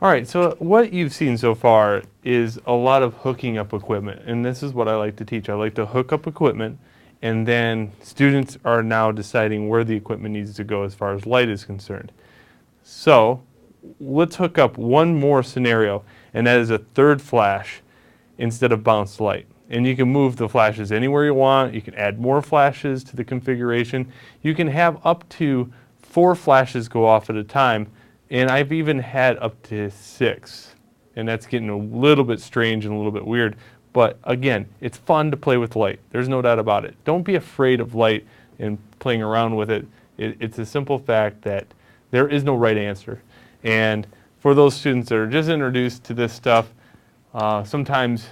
All right, so what you've seen so far is a lot of hooking up equipment, and this is what I like to teach. I like to hook up equipment, and then students are now deciding where the equipment needs to go as far as light is concerned. So let's hook up one more scenario, and that is a third flash instead of bounced light. And you can move the flashes anywhere you want. You can add more flashes to the configuration. You can have up to 4 flashes go off at a time, and I've even had up to 6. And that's getting a little bit strange and a little bit weird. But again, it's fun to play with light. There's no doubt about it. Don't be afraid of light and playing around with it. It's a simple fact that there is no right answer. And for those students that are just introduced to this stuff, sometimes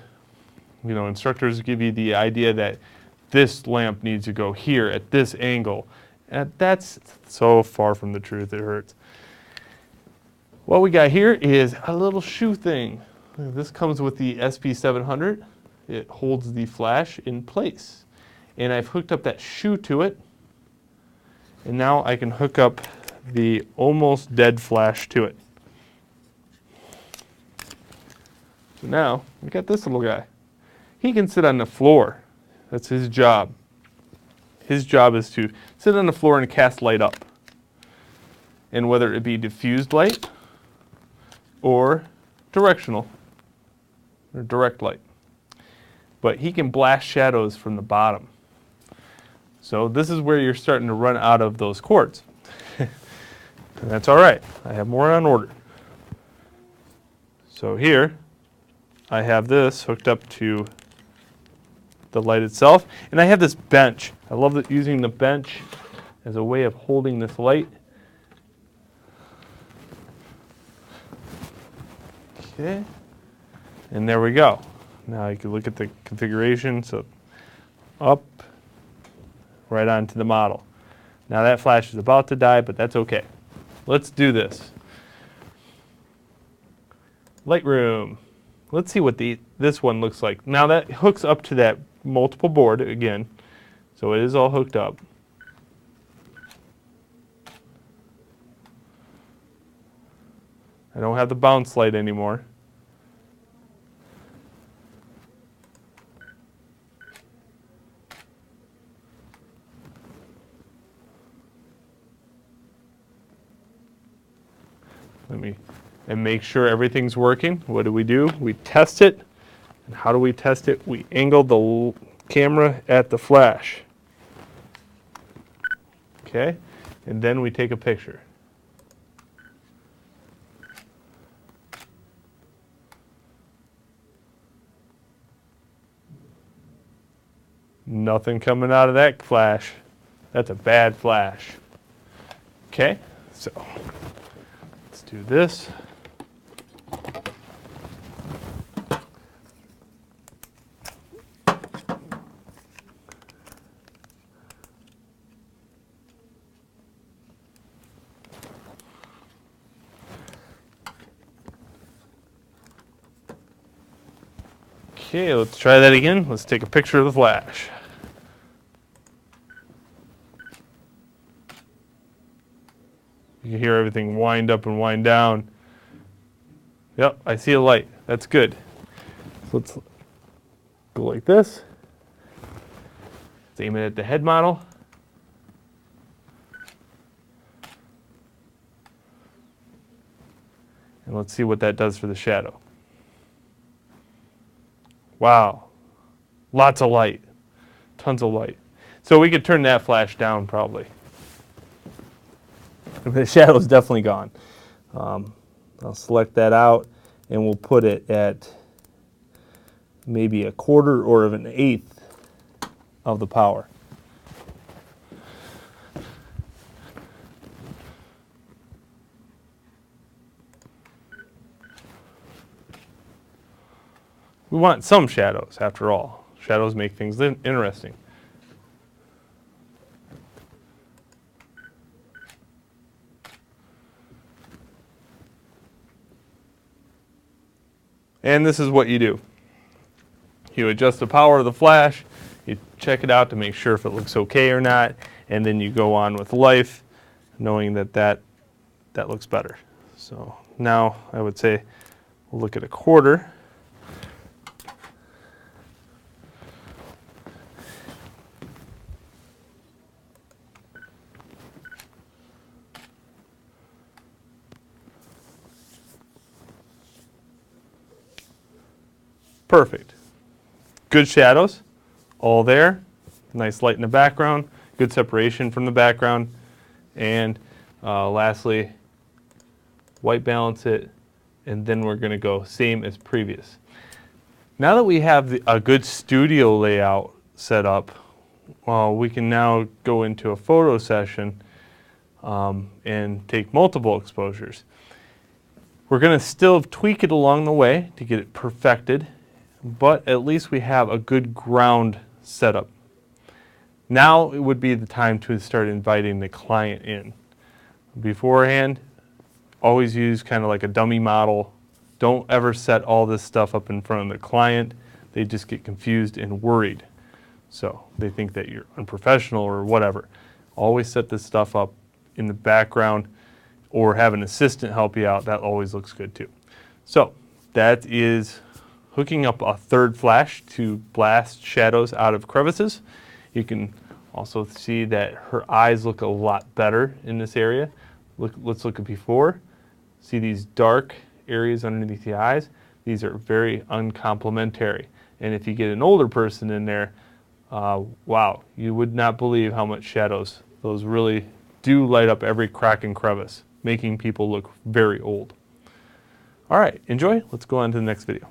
instructors give you the idea that this lamp needs to go here at this angle. And that's so far from the truth, it hurts. What we got here is a little shoe thing. This comes with the SP700. It holds the flash in place. And I've hooked up that shoe to it. And now I can hook up the almost dead flash to it. So now we got this little guy. He can sit on the floor. That's his job. His job is to sit on the floor and cast light up. And whether it be diffused light or directional or direct light. But he can blast shadows from the bottom. So this is where you're starting to run out of those cords. And that's all right. I have more on order. So here I have this hooked up to the light itself, and I have this bench. I love using the bench as a way of holding this light. Okay, and there we go. Now you can look at the configuration. So up, right onto the model. Now that flash is about to die, but that's okay. Let's do this. Lightroom. Let's see what this one looks like. Now that hooks up to that multiple board again, so it is all hooked up. I don't have the bounce light anymore. And make sure everything's working. What do? We test it. And how do we test it? We angle the camera at the flash. Okay? And then we take a picture. Nothing coming out of that flash. That's a bad flash. Okay? So let's do this. Okay, let's try that again. Let's take a picture of the flash. You can hear everything wind up and wind down. Yep, I see a light. That's good. So let's go like this. Let's aim it at the head model. And let's see what that does for the shadow. Wow, lots of light, tons of light. So we could turn that flash down probably. The shadow's definitely gone. I'll select that out and we'll put it at maybe 1/4 or 1/8 of the power. We want some shadows, after all. Shadows make things interesting. And this is what you do. You adjust the power of the flash, you check it out to make sure if it looks okay or not, and then you go on with life knowing that looks better. So Now I would say we'll look at a quarter. Perfect. Good shadows, all there. Nice light in the background, good separation from the background. And lastly, white balance it, and then we're going to go same as previous. Now that we have a good studio layout set up, we can now go into a photo session and take multiple exposures. We're going to still tweak it along the way to get it perfected, but at least we have a good ground setup. Now it would be the time to start inviting the client in. Beforehand, always use kind of like a dummy model. Don't ever set all this stuff up in front of the client. They just get confused and worried. So they think that you're unprofessional or whatever. Always set this stuff up in the background or have an assistant help you out. That always looks good too. So that is hooking up a third flash to blast shadows out of crevices. You can also see that her eyes look a lot better in this area. Let's look at before. See these dark areas underneath the eyes? These are very uncomplimentary. And if you get an older person in there, wow, you would not believe how much shadows. Those really do light up every crack and crevice, making people look very old. All right, enjoy. Let's go on to the next video.